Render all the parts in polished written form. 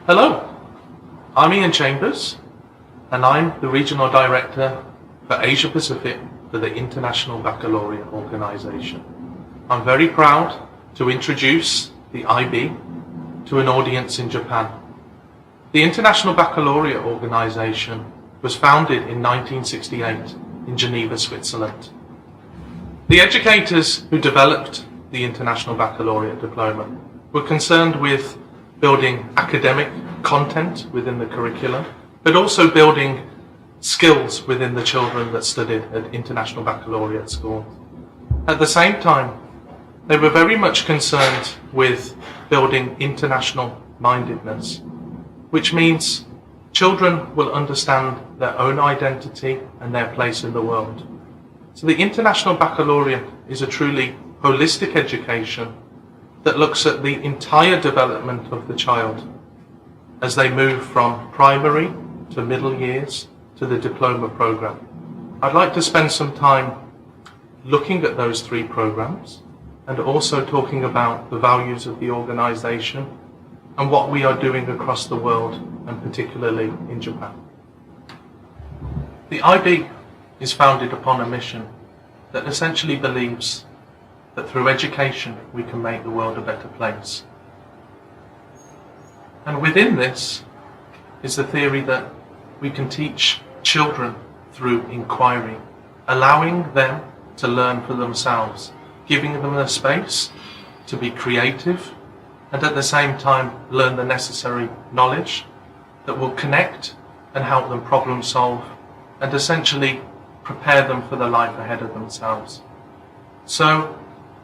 Hello, I'm Ian Chambers, and I'm the Regional Director for Asia Pacific for the International Baccalaureate Organization. I'm very proud to introduce the IB to an audience in Japan. The International Baccalaureate Organization was founded in 1968 in Geneva, Switzerland. The educators who developed the International Baccalaureate Diploma were concerned with building academic content within the curriculum, but also building skills within the children that studied at International Baccalaureate schools. At the same time, they were very much concerned with building international mindedness, which means children will understand their own identity and their place in the world. So the International Baccalaureate is a truly holistic education that looks at the entire development of the child as they move from primary to middle years to the diploma program. I'd like to spend some time looking at those three programs and also talking about the values of the organization and what we are doing across the world, and particularly in Japan. The IB is founded upon a mission that essentially believes that through education we can make the world a better place. And within this is the theory that we can teach children through inquiry, allowing them to learn for themselves, giving them the space to be creative and at the same time learn the necessary knowledge that will connect and help them problem solve and essentially prepare them for the life ahead of themselves. So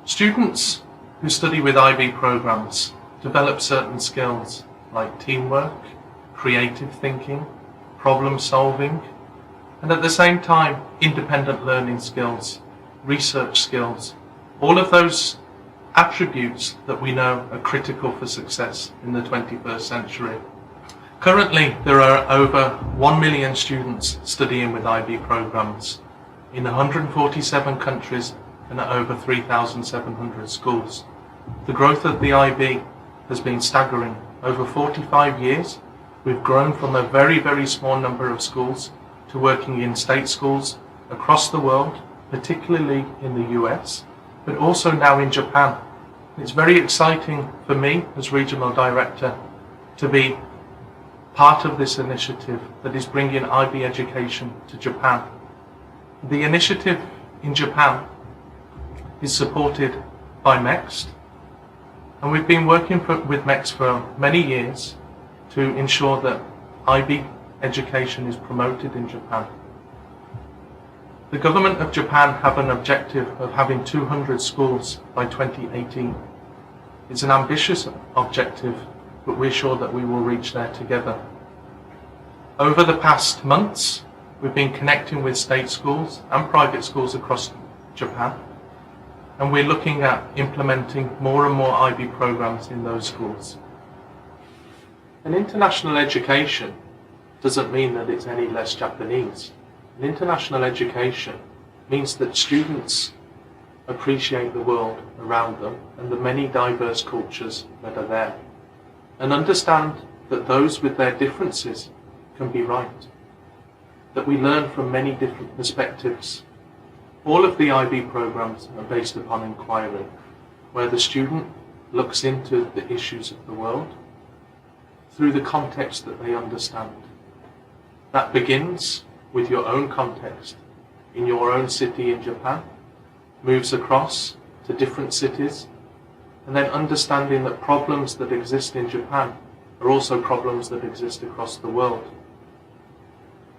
students who study with IB programs develop certain skills like teamwork, creative thinking, problem solving, and at the same time independent learning skills, research skills, all of those attributes that we know are critical for success in the 21st century. Currently, there are over 1 million students studying with IB programs in 147 countries and at over 3,700 schools. The growth of the IB has been staggering. Over 45 years, we've grown from a very, very small number of schools to working in state schools across the world, particularly in the US, but also now in Japan. It's very exciting for me as Regional Director to be part of this initiative that is bringing IB education to Japan. The initiative in Japan is supported by MEXT, and we've been working with MEXT for many years to ensure that IB education is promoted in Japan. The government of Japan have an objective of having 200 schools by 2018. It's an ambitious objective, but we're sure that we will reach there together. Over the past months, we've been connecting with state schools and private schools across Japan, and we're looking at implementing more and more IB programs in those schools. An international education doesn't mean that it's any less Japanese. An international education means that students appreciate the world around them and the many diverse cultures that are there, and understand that those with their differences can be right, that we learn from many different perspectives. All of the IB programs are based upon inquiry, where the student looks into the issues of the world through the context that they understand. That begins with your own context in your own city in Japan, moves across to different cities, and then understanding that problems that exist in Japan are also problems that exist across the world.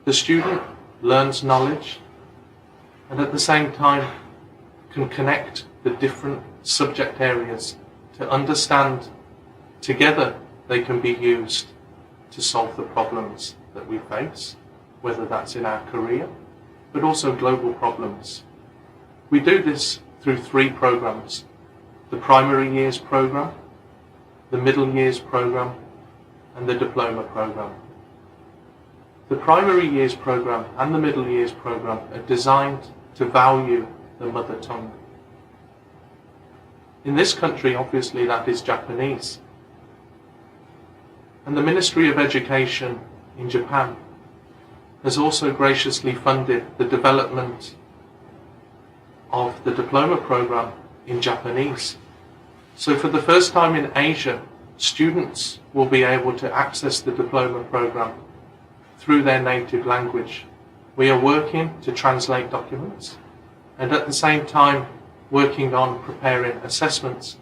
The student learns knowledge and at the same time can connect the different subject areas to understand together they can be used to solve the problems that we face, whether that's in our career, but also global problems. We do this through three programs: the primary years program, the middle years program, and the diploma program. The primary years program and the middle years program are designed to value the mother tongue. In this country, obviously, that is Japanese. And the Ministry of Education in Japan has also graciously funded the development of the diploma program in Japanese. So for the first time in Asia, students will be able to access the diploma program through their native language. We are working to translate documents and at the same time working on preparing assessments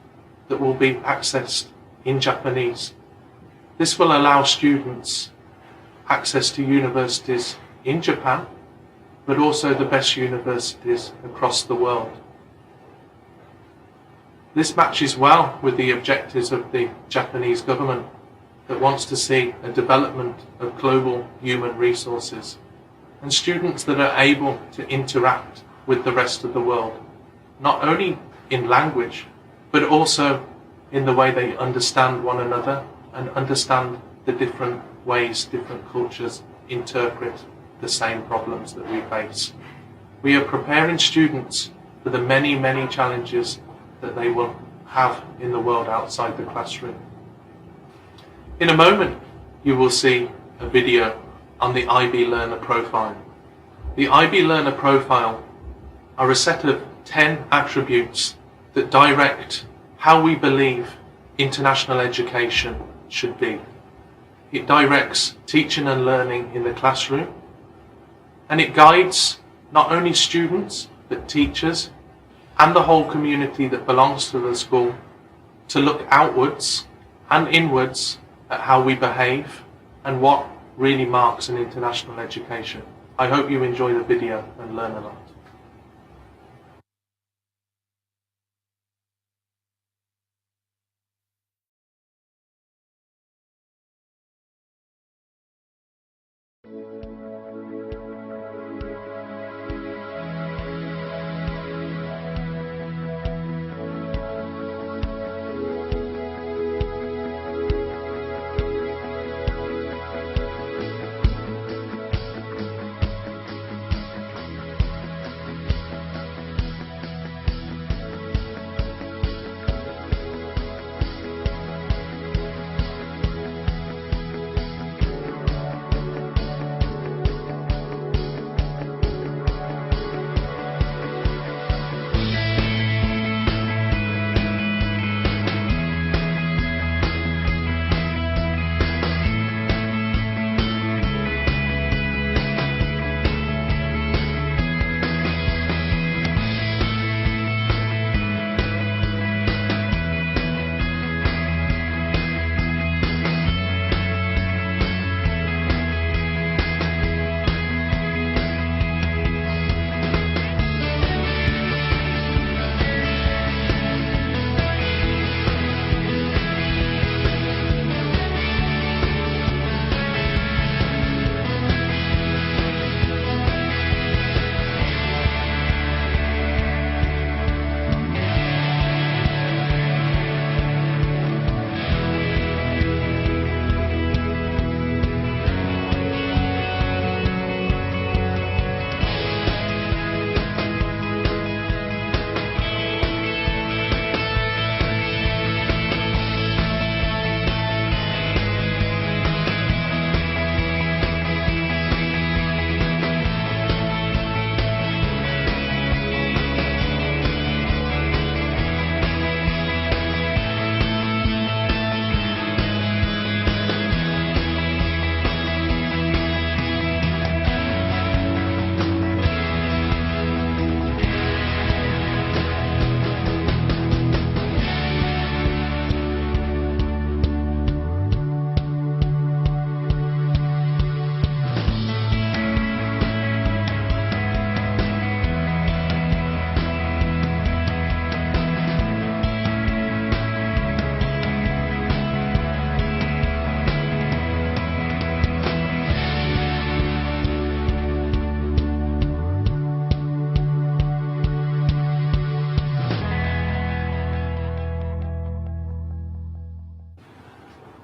that will be accessed in Japanese. This will allow students access to universities in Japan, but also the best universities across the world. This matches well with the objectives of the Japanese government that wants to see a development of global human resources and students that are able to interact with the rest of the world, not only in language, but also in the way they understand one another and understand the different ways different cultures interpret the same problems that we face. We are preparing students for the many, many challenges that they will have in the world outside the classroom. In a moment, you will see a video on the IB Learner Profile. The IB Learner Profile are a set of 10 attributes that direct how we believe international education should be. It directs teaching and learning in the classroom, and it guides not only students, but teachers and the whole community that belongs to the school to look outwards and inwards at how we behave and what really marks an international education. I hope you enjoy the video and learn a lot.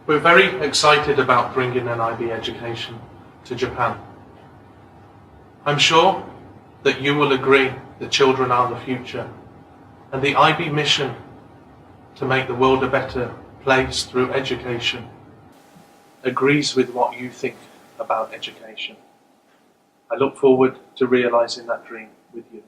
We're very excited about bringing an IB education to Japan. I'm sure that you will agree that children are the future, and the IB mission to make the world a better place through education agrees with what you think about education. I look forward to realizing that dream with you.